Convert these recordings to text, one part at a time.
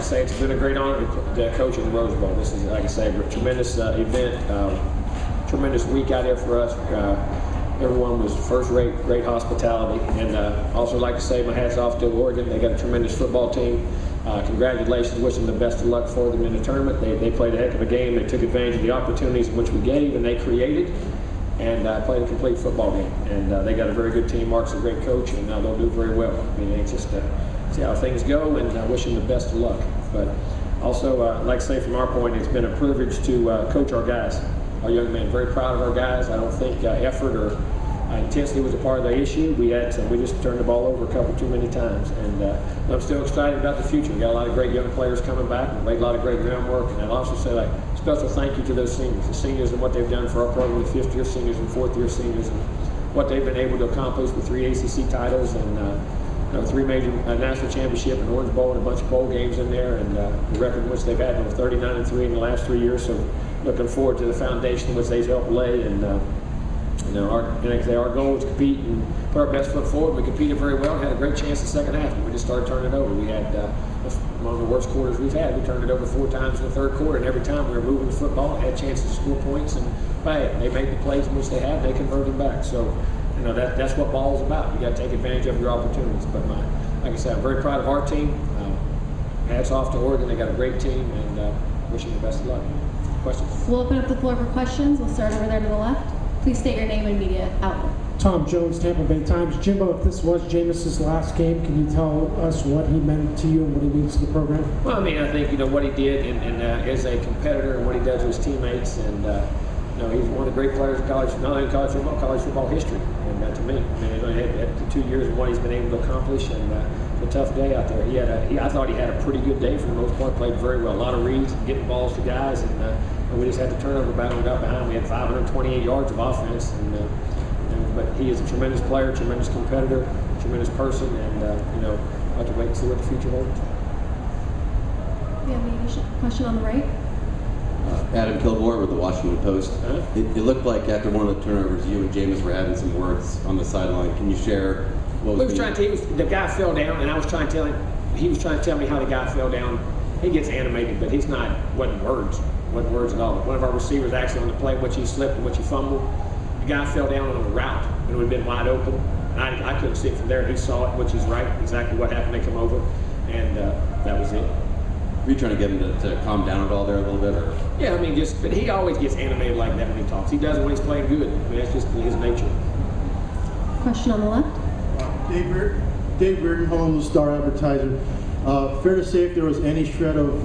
to say it's been a great honor to coach in the Rose Bowl. This is, like I say, a tremendous event, tremendous week out there for us. Everyone was first-rate, great hospitality, and also like to say my hat's off to Oregon. They got a tremendous football team. Congratulations, wish them the best of luck for them in the tournament. They played a heck of a game. They took advantage of the opportunities in which we gave and they created, and played a complete football game. And they got a very good team. Mark's a great coach, and they'll do very well. I mean, it's just see how things go, and I wish them the best of luck. But also, like I say, from our point, it's been a privilege to coach our guys, our young men. Very proud of our guys. I don't think effort or intensity was a part of the issue. We just turned the ball over a couple too many times, and I'm still excited about the future. We got a lot of great young players coming back. We made a lot of great groundwork, and I'll also say special thank you to those seniors, the seniors and what they've done for our program, the fifth-year seniors and fourth-year seniors, and what they've been able to accomplish with 3 ACC titles and 3 major national championship, and Orange Bowl, and a bunch of bowl games in there, and the record in which they've had, 39-3 in the last 3 years. So looking forward to the foundation in which they've helped lay, and our goal was to compete and put our best foot forward. We competed very well and had a great chance in the second half. We just started turning it over. We had one of the worst quarters we've had. We turned it over 4 times in the third quarter, and every time we were moving the football, had chances to score points, and they made the plays in which they had. They converted back. So, that's what ball is about. You got to take advantage of your opportunities. But like I said, I'm very proud of our team. Hats off to Oregon. They got a great team, and wishing them the best of luck. Questions? We'll open up the floor for questions. We'll start over there to the left. Please state your name and media outlet. Tom Jones, Tampa Bay Times. Jimbo, if this was Jameis's last game, can you tell us what he meant to you and what he means to the program? Well, I think what he did and as a competitor and what he does with his teammates, and he's one of the great players in college football history. And to me, he's only had 2 years of what he's been able to accomplish, and it's a tough day out there. I thought he had a pretty good day for the most part. Played very well. A lot of reads, getting balls to guys, and we just had the turnover battle and got behind. We had 528 yards of offense, but he is a tremendous player, tremendous competitor, tremendous person, and I'll have to wait and see what the future holds. We have any question on the right? Adam Kilgore with the Washington Post. It looked like after one of the turnovers, you and Jameis were having some words on the sideline. Can you share what was the guy fell down, and I was trying to tell him. He was trying to tell me how the guy fell down. He gets animated, but wasn't words at all. One of our receivers actually on the play, which he slipped and which he fumbled. The guy fell down on a route, and it would have been wide open. And I couldn't see it from there. He saw it, which is right, exactly what happened. They come over, and that was it. Were you trying to get him to calm down at all there a little bit? Or? Yeah, but he always gets animated like that when he talks. He does it when he's playing good. That's just his nature. Question on the left. Dave Reardon, Star Advertiser. Fair to say if there was any shred of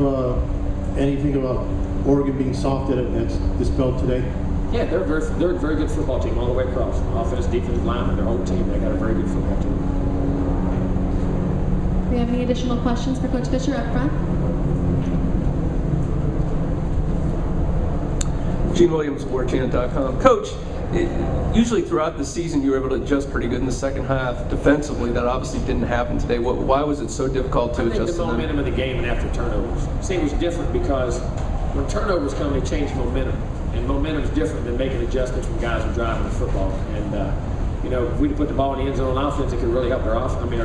anything about Oregon being soft that's dispelled today? Yeah, they're a very good football team all the way across. Offense, defensive lineman, their whole team. They got a very good football team. Do we have any additional questions for Coach Fisher up front? Gene Williams, Warchant.com. Coach, usually throughout the season you were able to adjust pretty good in the second half defensively. That obviously didn't happen today. Why was it so difficult to adjust? The momentum of the game and after turnovers. See, it was different because when turnovers come, they change momentum. And momentum is different than making adjustments when guys are driving the football. And if we put the ball in the end zone on offense, it could really help our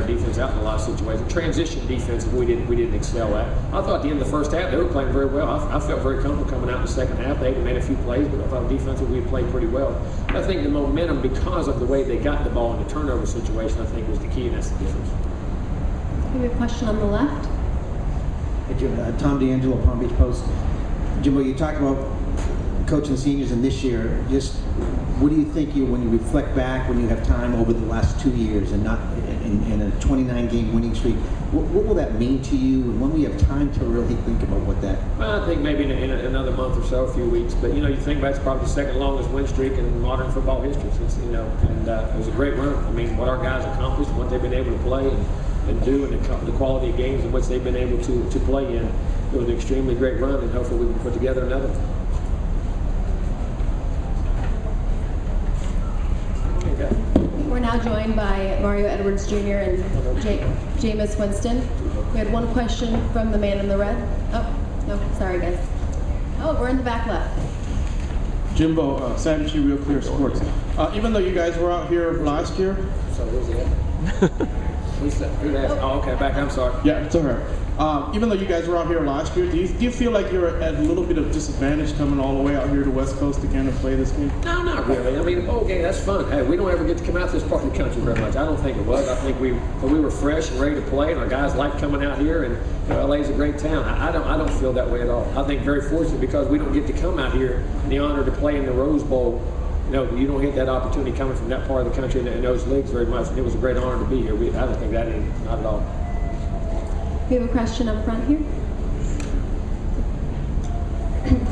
defense out in a lot of situations. Transition defense, we didn't excel at. I thought at the end of the first half they were playing very well. I felt very comfortable coming out in the second half. They made a few plays, but I thought defensively we played pretty well. But I think the momentum, because of the way they got the ball in the turnover situation, I think was the key, and that's the difference. We have a question on the left. Hey, Jim, Tom D'Angelo, Palm Beach Post. Jimbo, you talked about coaching seniors in this year. Just what do you think when you reflect back, when you have time over the last 2 years and not in a 29-game winning streak, what will that mean to you, and when we have time to really think about what that? Well, I think maybe in another month or so, a few weeks. But you think about it's probably the second longest win streak in modern football history. And it was a great run. What our guys accomplished, what they've been able to play and do, and the quality of games in which they've been able to play in. It was an extremely great run, and hopefully we can put together another. We're now joined by Mario Edwards Jr. and Jameis Winston. We had one question from the man in the red. Oh, no, sorry guys. Oh, we're in the back left. Jimbo, Sam Chi, Real Clear Sports. Even though you guys were out here last year, Who's that? Oh, okay, back. I'm sorry. Yeah, it's all right. Even though you guys were out here last year, do you feel like you're at a little bit of disadvantage coming all the way out here to West Coast to kind of play this game? No, not really. I mean, okay, that's fun. Hey, we don't ever get to come out to this part of the country very much. I don't think it was. I think we were fresh and ready to play, and our guys liked coming out here. And LA's a great town. I don't feel that way at all. I think very fortunate because we don't get to come out here and the honor to play in the Rose Bowl. You don't get that opportunity coming from that part of the country and those leagues very much. And it was a great honor to be here. I don't think that is not at all. We have a question up front here.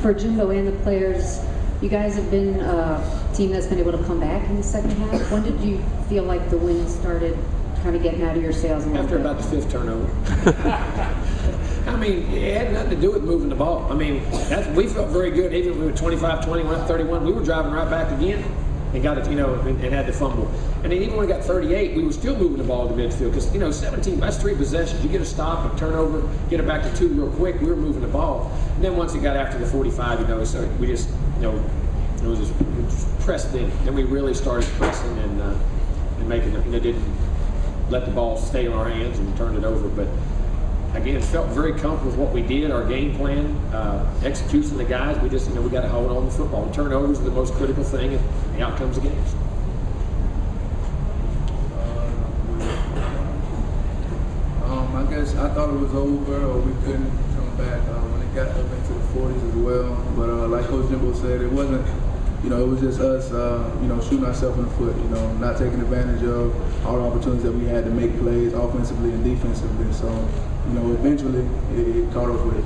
For Jimbo and the players, you guys have been a team that's been able to come back in the second half. When did you feel like the wins started kind of getting out of your sails? After about the 5th turnover. I mean, it had nothing to do with moving the ball. I mean, we felt very good. Even when we were 25, 21, 31, we were driving right back again and got it, and had the fumble. And then even when we got 38, we were still moving the ball to midfield because, 17, that's 3 possessions. You get a stop, a turnover, get it back to 2 real quick. We were moving the ball. And then once it got after the 45, so we just, it was just pressed in. Then we really started pressing and making it, didn't let the ball stay in our hands and turn it over. But again, felt very comfortable with what we did, our game plan, execution of the guys. We just, we got to hold on to the football. Turnovers are the most critical thing in the outcomes of games. I guess I thought it was over or we couldn't come back when it got up into the 40s as well. But like Coach Jimbo said, it wasn't, it was just us, shooting ourselves in the foot, not taking advantage of all the opportunities that we had to make plays offensively and defensively. So, eventually it caught up with us.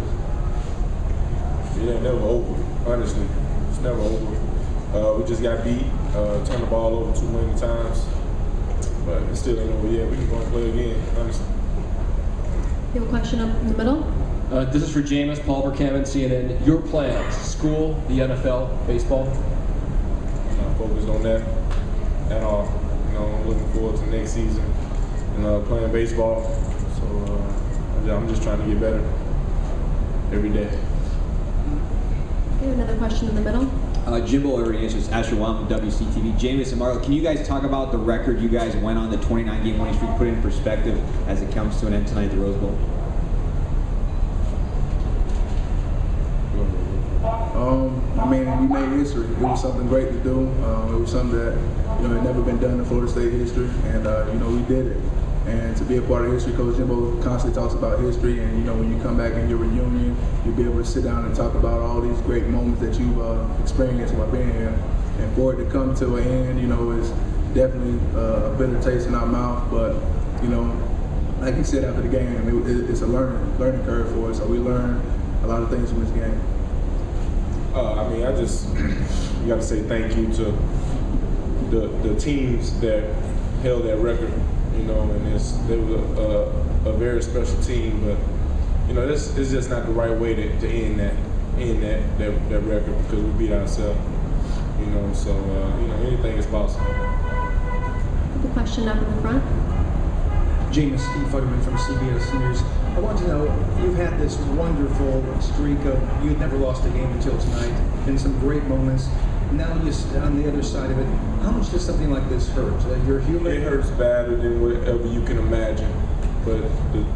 It ain't never over, honestly. It's never over. We just got beat, turned the ball over too many times, but it still ain't over yet. We can go and play again, honestly. You have a question up in the middle? This is for Jameis, Paul Verkaman, CNN. Your plans, school, the NFL, baseball? I'm not focused on that at all. I'm looking forward to next season and playing baseball. So I'm just trying to get better every day. Okay, another question in the middle. Jimbo already answers. Asher Wong from WCTV. Jameis and Mario, can you guys talk about the record you guys went on, the 29-game winning streak, put it in perspective as it comes to an end tonight at the Rose Bowl? We made history. It was something great to do. It was something that had never been done in Florida State history, and we did it. And to be a part of history, Coach Jimbo constantly talks about history, and when you come back in your reunion, you'll be able to sit down and talk about all these great moments that you've experienced while being here. And for it to come to an end, is definitely a bitter taste in our mouth. But like you said after the game, it's a learning curve for us. So we learned a lot of things from this game. You got to say thank you to the teams that held that record. And they were a very special team, but this is just not the right way to end that record because we beat ourselves. So anything is possible. The question up in the front. Jameis, Steve Futterman from CBS News. I want to know, you've had this wonderful streak of, you had never lost a game until tonight, and some great moments. Now just on the other side of it, how much does something like this hurt? You're human. It hurts badder than whatever you can imagine. But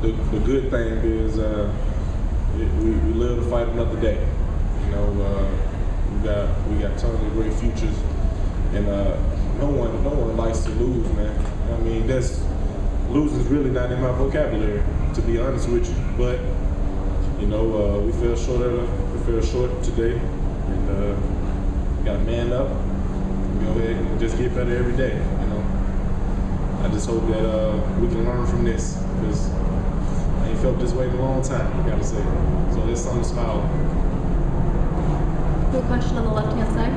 the good thing is we live to fight another day. We got tons of great futures, and no one likes to lose, man. Losing is really not in my vocabulary, to be honest with you. But we fell short today, and got to man up. Go ahead and just get better every day. I just hope that we can learn from this because I ain't felt this way in a long time. I gotta say, so there's something to smile about. Good question on the left-hand side.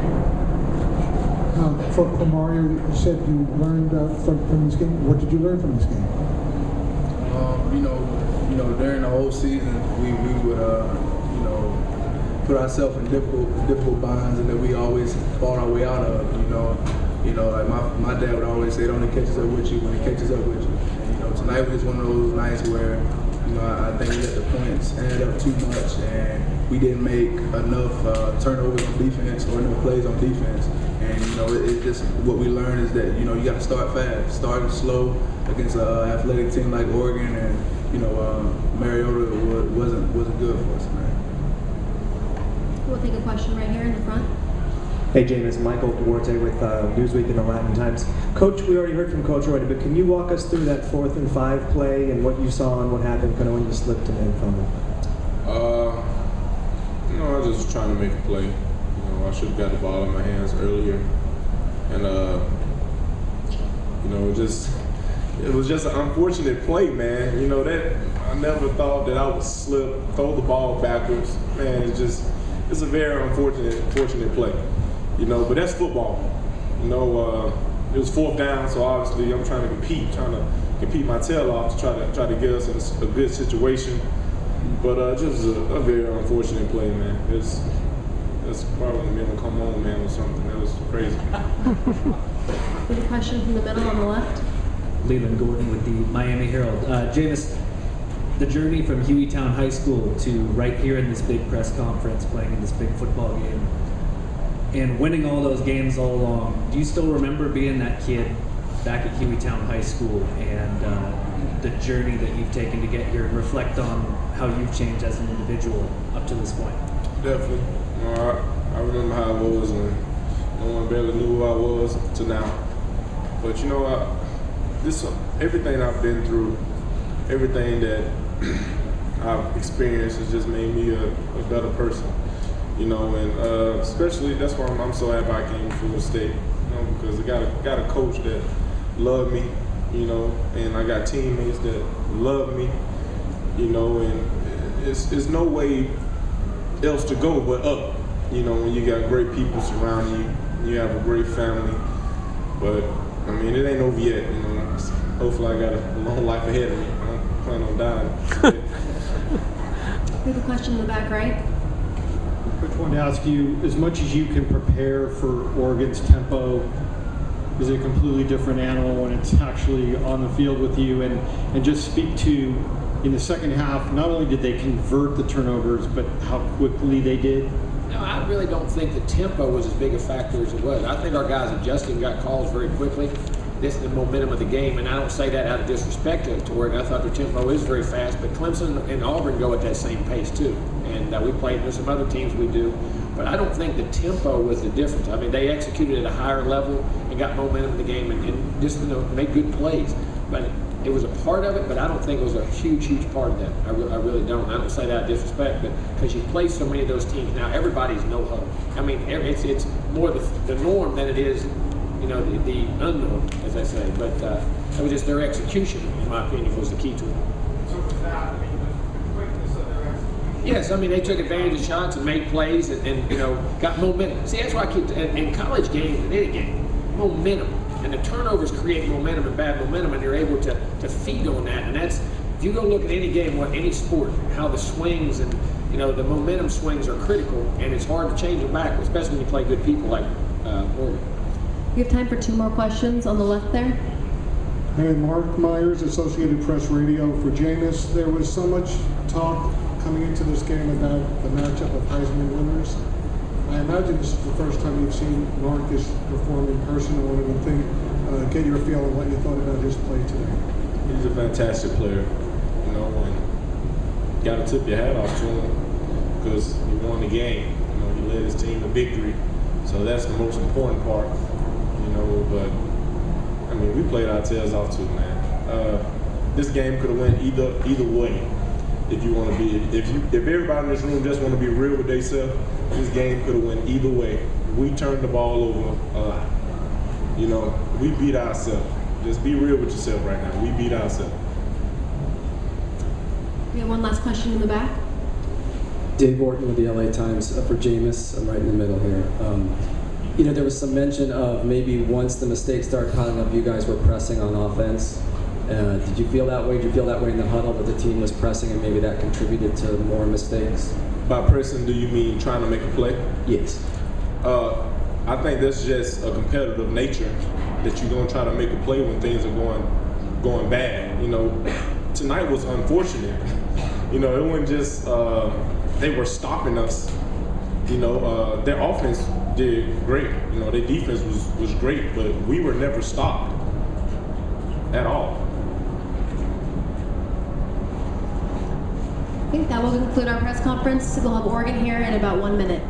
For Mario, you said you learned from this game. What did you learn from this game? During the whole season, we would put ourselves in difficult binds, and that we always fought our way out of. Like my dad would always say, "It only catches up with you when it catches up with you." And, tonight was one of those nights where You know, I think we let the points add up too much, and we didn't make enough turnovers on defense or enough plays on defense. And you know, it's just what we learned is that you know you got to start fast, starting slow against an athletic team like Oregon, and you know Mariota wasn't good for us, man. We'll take a question right here in the front. Hey Jameis, Michael Duarte with Newsweek and the Latin Times. Coach, we already heard from Coach already, but can you walk us through that 4th and 5 play and what you saw and what happened kind of when you slipped and in from it? You know, I was just trying to make a play. You know, I should have got the ball in my hands earlier, and you know, it was just an unfortunate play, man. You know, that I never thought that I would slip, throw the ball backwards. Man, it's a very unfortunate play. You know, but that's football. You know, it was 4th down, so obviously I'm trying to compete my tail off to try to get us in a good situation. But just a very unfortunate play, man. That's probably when the men will come on, man, or something. That was crazy. We have a question from the middle on the left. Leland Gordon with the Miami Herald. Jameis, the journey from Hueytown High School to right here in this big press conference, playing in this big football game, and winning all those games all along. Do you still remember being that kid back at Hueytown High School and the journey that you've taken to get here and reflect on how you've changed as an individual up to this point? Definitely. You know, I remember how I was when no one barely knew who I was to now. But you know, everything I've been through, everything that I've experienced has just made me a better person. You know, and especially that's why I'm so happy I came to Florida State. You know, because I got a coach that loved me. You know, and I got teammates that love me. You know, and it's no way else to go but up. You know, when you got great people surrounding you, you have a great family. But I mean, it ain't over yet. You know, hopefully I got a long life ahead of me. I don't plan on dying. We have a question in the back right. Coach, wanted to ask you, as much as you can prepare for Oregon's tempo, is it a completely different animal when it's actually on the field with you? And just speak to, in the second half, not only did they convert the turnovers, but how quickly they did? No, I really don't think the tempo was as big a factor as it was. I think our guys adjusted and got calls very quickly. This is the momentum of the game, and I don't say that out of disrespect to Oregon. I thought their tempo is very fast, but Clemson and Auburn go at that same pace too. And we played, there's some other teams we do, but I don't think the tempo was the difference. I mean, they executed at a higher level and got momentum in the game and just, you know, made good plays. But it was a part of it, but I don't think it was a huge part of that. I really don't. I don't say that out of disrespect, but because you play so many of those teams now, everybody's no huddle. I mean, it's more the norm than it is, you know, the unknown, as I say. But it was just their execution, in my opinion, was the key to it. Yes, I mean, they took advantage of shots and made plays and you know, got momentum. See, that's why I keep, in college games, in any game, momentum. And the turnovers create momentum and bad momentum, and you're able to feed on that. And that's, if you go look at any game, any sport, how the swings and, you know, the momentum swings are critical, and it's hard to change them back, especially when you play good people like Oregon. We have time for 2 more questions on the left there. And Mark Myers, Associated Press Radio for Jameis. There was so much talk coming into this game about the matchup of Heisman winners. I imagine this is the first time you've seen Marcus perform in person. I wanted to get your feel on what you thought about his play today. He's a fantastic player. You know, and got to tip your hat off to him because he won the game. You know, he led his team to victory. So that's the most important part. You know, but I mean, we played our tails off too, man. This game could have went either way. If you want to be, if everybody in this room just want to be real with themselves, this game could have went either way. We turned the ball over a lot. You know, we beat ourselves. Just be real with yourself right now. We beat ourselves. We have one last question in the back. Dave Orton with the LA Times for Jameis. I'm right in the middle here. You know, there was some mention of maybe once the mistakes started piling up, you guys were pressing on offense. Did you feel that way? Did you feel that way in the huddle that the team was pressing and maybe that contributed to more mistakes? By pressing, do you mean trying to make a play? Yes. I think that's just a competitive nature that you're going to try to make a play when things are going bad. You know, tonight was unfortunate. You know, it wasn't just they were stopping us. You know, their offense did great. You know, their defense was great, but we were never stopped at all. Okay, that will conclude our press conference. We'll have Oregon here in about 1 minute.